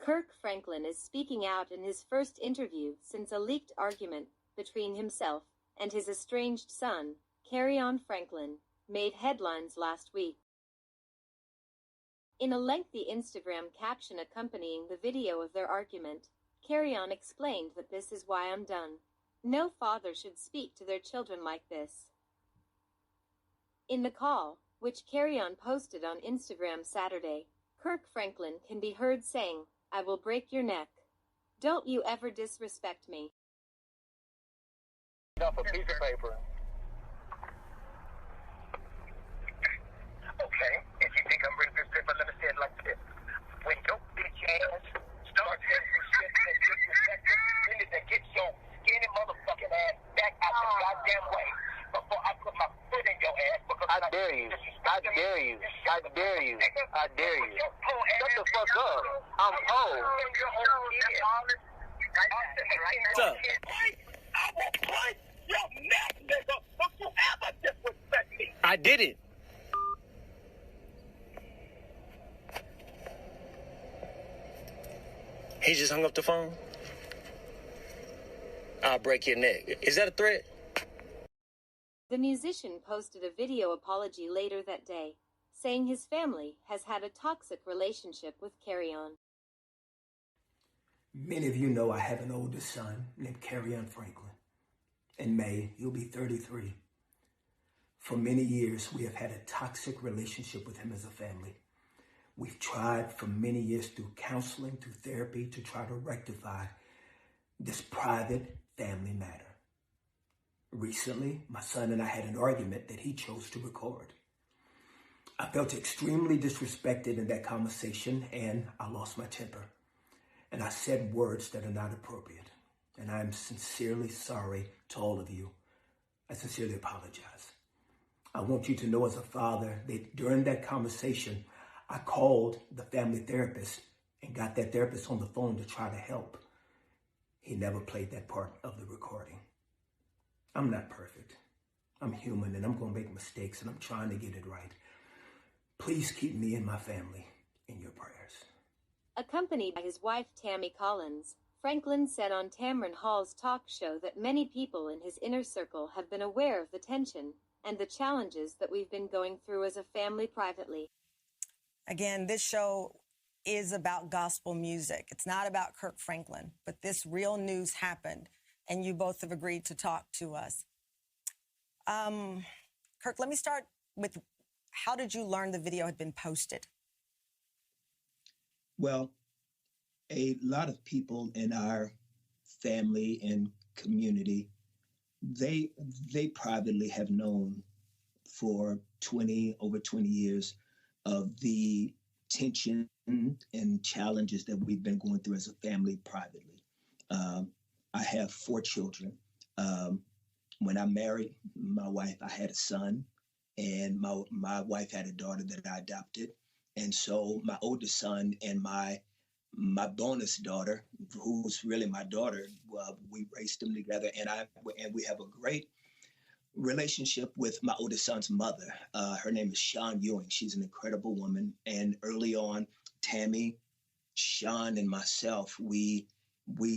Kirk Franklin is speaking out in his first interview since a leaked argument between himself and his estranged son, Kerrion Franklin, made headlines last week. In a lengthy Instagram caption accompanying the video of their argument, Kerrion explained that "This is why I'm done. No father should speak to their children like this." In the call, which Kerrion posted on Instagram Saturday, Kirk Franklin can be heard saying, "I will break your neck. Don't you ever disrespect me." Off a piece of paper. Okay, if you think I'm ready for this paper, let me say it like this. When your bitch ass starts getting shit and disrespected, you need to get your skinny motherfucking ass back out the goddamn way before I put my foot in your ass. Because I dare you. I dare you. I dare you. I dare you. Shut the fuck up. I'm old. What's up? I will break your neck, nigga. Don't you ever disrespect me. I did it. He just hung up the phone. I'll break your neck. Is that a threat? The musician posted a video apology later that day, saying his family has had a toxic relationship with Kerrion. Many of you know I have an older son named Kerrion Franklin. In May, he'll be 33. For many years, we have had a toxic relationship with him as a family. We've tried for many years through counseling, through therapy, to try to rectify this private family matter. Recently, my son and I had an argument that he chose to record. I felt extremely disrespected in that conversation, and I lost my temper. And I said words that are not appropriate. And I'm sincerely sorry to all of you. I sincerely apologize. I want you to know as a father that during that conversation, I called the family therapist and got that therapist on the phone to try to help. He never played that part of the recording. I'm not perfect. I'm human and I'm going to make mistakes and I'm trying to get it right. Please keep me and my family in your prayers. Accompanied by his wife Tammy Collins, Franklin said on Tamron Hall's talk show that many people in his inner circle have been aware of the tension and the challenges that we've been going through as a family privately. Again, this show is about gospel music. It's not about Kirk Franklin, but this real news happened, and you both have agreed to talk to us. Kirk, let me start with, how did you learn the video had been posted? Well, a lot of people in our family and community, they privately have known for over 20 years of the tension and challenges that we've been going through as a family privately. I have 4 children. When I married my wife, I had a son, and my wife had a daughter that I adopted. And so my oldest son and my bonus daughter, who's really my daughter, we raised them together, and we have a great relationship with my oldest son's mother. Her name is Sean Ewing. She's an incredible woman. And early on, Tammy, Sean, and myself, we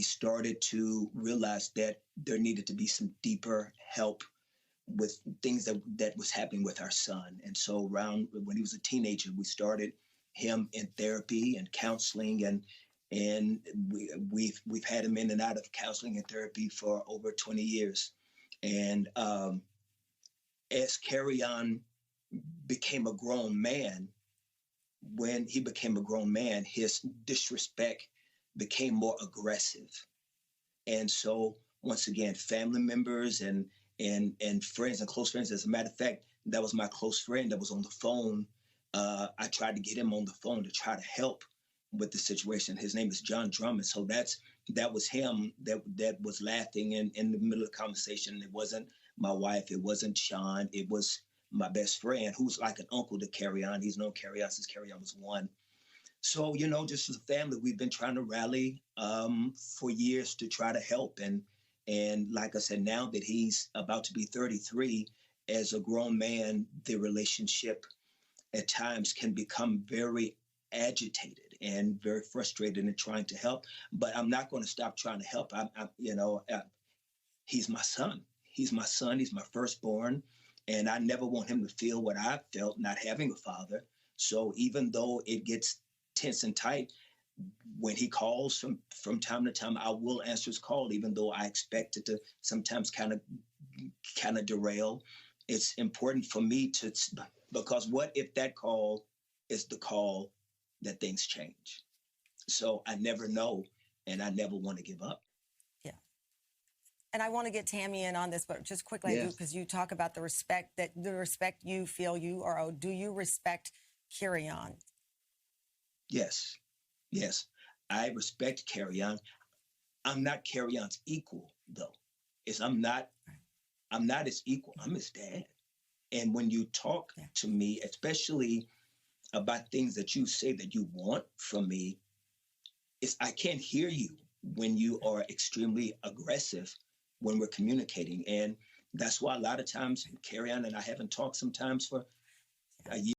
started to realize that there needed to be some deeper help with things that was happening with our son. And so around when he was a teenager, we started him in therapy and counseling, and we've had him in and out of counseling and therapy for over 20 years. And as Kerrion became a grown man, when he became a grown man, his disrespect became more aggressive. And so once again, family members and friends and close friends. As a matter of fact, that was my close friend that was on the phone. I tried to get him on the phone to try to help with the situation. His name is John Drummond. So that was him that was laughing in the middle of the conversation. It wasn't my wife. It wasn't Sean. It was my best friend, who's like an uncle to Kerrion. He's known Kerrion since Kerrion was 1. So, just as a family, we've been trying to rally for years to try to help. And like I said, now that he's about to be 33, as a grown man, the relationship at times can become very agitated. and very frustrated and trying to help. But I'm not going to stop trying to help. He's my son. He's my son. He's my firstborn. And I never want him to feel what I felt not having a father. So even though it gets tense and tight, when he calls from time to time, I will answer his call, even though I expect it to sometimes kind of derail. It's important for me because what if that call is the call that things change? So I never know, and I never want to give up. Yeah. And I want to get Tammy in on this, but just quickly, because you talk about the respect you feel you are owed. Do you respect Kerrion? Yes. Yes, I respect Kerrion. I'm not Kerrion's equal, though. I'm not his equal. I'm his dad. And when you talk to me, especially about things that you say that you want from me, I can't hear you when you are extremely aggressive when we're communicating. And that's why a lot of times Kerrion and I haven't talked sometimes for a year.